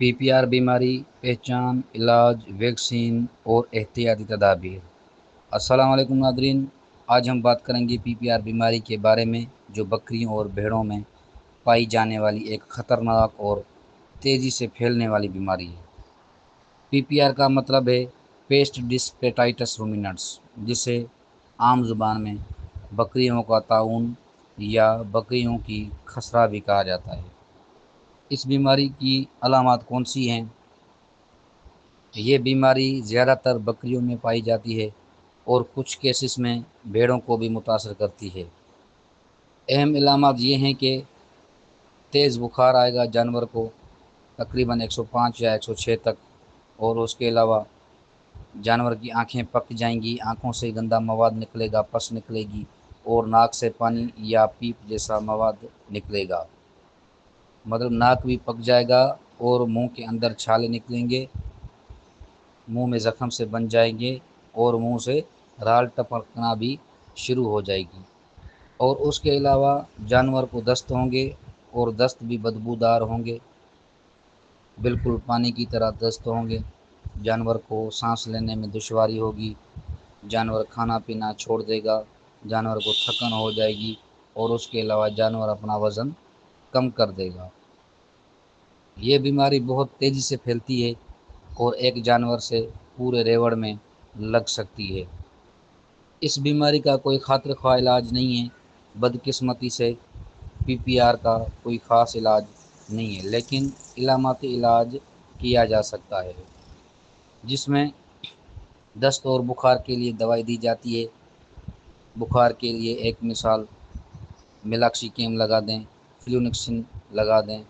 PPR बीमारी, पहचान, इलाज, वैक्सीन और एहतियाती तदाबीर। अस्सलाम वालेकुम नादरीन, आज हम बात करेंगे PPR बीमारी के बारे में, जो बकरियों और भेड़ों में पाई जाने वाली एक ख़तरनाक और तेज़ी से फैलने वाली बीमारी है। PPR का मतलब है पेस्ट डिस्पेटाइटस रूमिनेंट्स, जिसे आम ज़ुबान में बकरियों का ताउन या बकरियों की खसरा भी कहा जाता है। इस बीमारी की अलामात कौन सी हैं? ये बीमारी ज़्यादातर बकरियों में पाई जाती है और कुछ केसेस में भेड़ों को भी मुतासर करती है। अहम अलामात ये हैं कि तेज़ बुखार आएगा जानवर को, तकरीबन 105 या 106 तक, और उसके अलावा जानवर की आंखें पक जाएंगी, आंखों से गंदा मवाद निकलेगा, पस निकलेगी और नाक से पानी या पीप जैसा मवाद निकलेगा। मतलब नाक भी पक जाएगा और मुंह के अंदर छाले निकलेंगे, मुंह में ज़ख्म से बन जाएंगे और मुंह से राल टपकना भी शुरू हो जाएगी। और उसके अलावा जानवर को दस्त होंगे और दस्त भी बदबूदार होंगे, बिल्कुल पानी की तरह दस्त होंगे। जानवर को सांस लेने में दुश्वारी होगी, जानवर खाना पीना छोड़ देगा, जानवर को थकन हो जाएगी और उसके अलावा जानवर अपना वज़न कम कर देगा। ये बीमारी बहुत तेज़ी से फैलती है और एक जानवर से पूरे रेवड़ में लग सकती है। इस बीमारी का कोई खातिर ख्वाह इलाज नहीं है। बदकिस्मती से PPR का कोई ख़ास इलाज नहीं है, लेकिन इलामाती इलाज किया जा सकता है, जिसमें दस्त और बुखार के लिए दवाई दी जाती है। बुखार के लिए एक मिसाल मिलाक्सिकेम लगा दें, फ्लूनेक्सिन लगा दें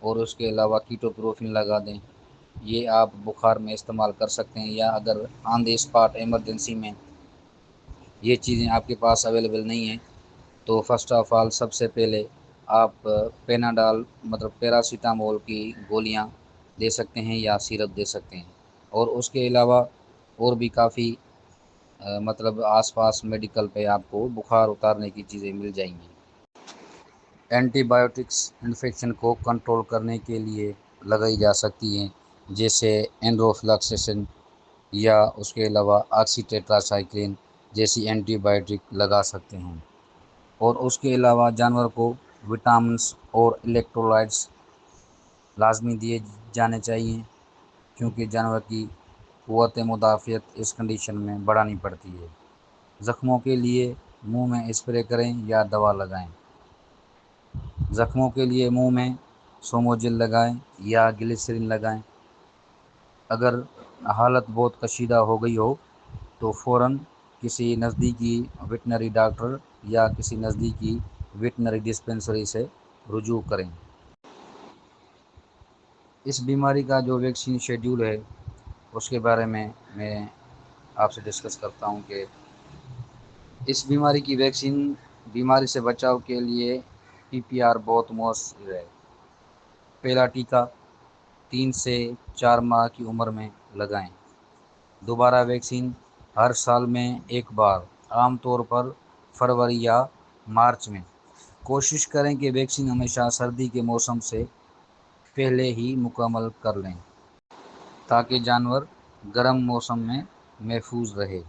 और उसके अलावा कीटोप्रोफिन लगा दें। ये आप बुखार में इस्तेमाल कर सकते हैं, या अगर ऑन द स्पॉट इमरजेंसी में ये चीज़ें आपके पास अवेलेबल नहीं हैं तो फर्स्ट ऑफ ऑल सबसे पहले आप पेनाडाल मतलब पैरासीटामोल की गोलियां दे सकते हैं या सिरप दे सकते हैं। और उसके अलावा और भी काफ़ी मतलब आसपास मेडिकल पे आपको बुखार उतारने की चीज़ें मिल जाएंगी। एंटीबायोटिक्स इन्फेक्शन को कंट्रोल करने के लिए लगाई जा सकती हैं, जैसे एंड्रोफ्लक्सेसिन या उसके अलावा ऑक्सीटेट्रासाइक्लिन जैसी एंटीबायोटिक लगा सकते हैं। और उसके अलावा जानवर को विटामिन्स और इलेक्ट्रोलाइट्स लाजमी दिए जाने चाहिए, क्योंकि जानवर की क़ुव्वत मुदाफ़ियत इस कंडीशन में बढ़ानी पड़ती है। ज़ख्मों के लिए मुंह में स्प्रे करें या दवा लगाएं। ज़ख्मों के लिए मुंह में सोमोजिल लगाएं या ग्लिसरीन लगाएं। अगर हालत बहुत कशीदा हो गई हो तो फ़ौरन किसी नज़दीकी वेटनरी डॉक्टर या किसी नज़दीकी वेटनरी डिस्पेंसरी से रुजू करें। इस बीमारी का जो वैक्सीन शेड्यूल है उसके बारे में मैं आपसे डिस्कस करता हूं कि इस बीमारी की वैक्सीन बीमारी से बचाव के लिए PPR बहुत मौसर है। पहला टीका 3 से 4 माह की उम्र में लगाएं। दोबारा वैक्सीन हर साल में एक बार, आमतौर पर फरवरी या मार्च में। कोशिश करें कि वैक्सीन हमेशा सर्दी के मौसम से पहले ही मुकम्मल कर लें, ताकि जानवर गर्म मौसम में महफूज रहे।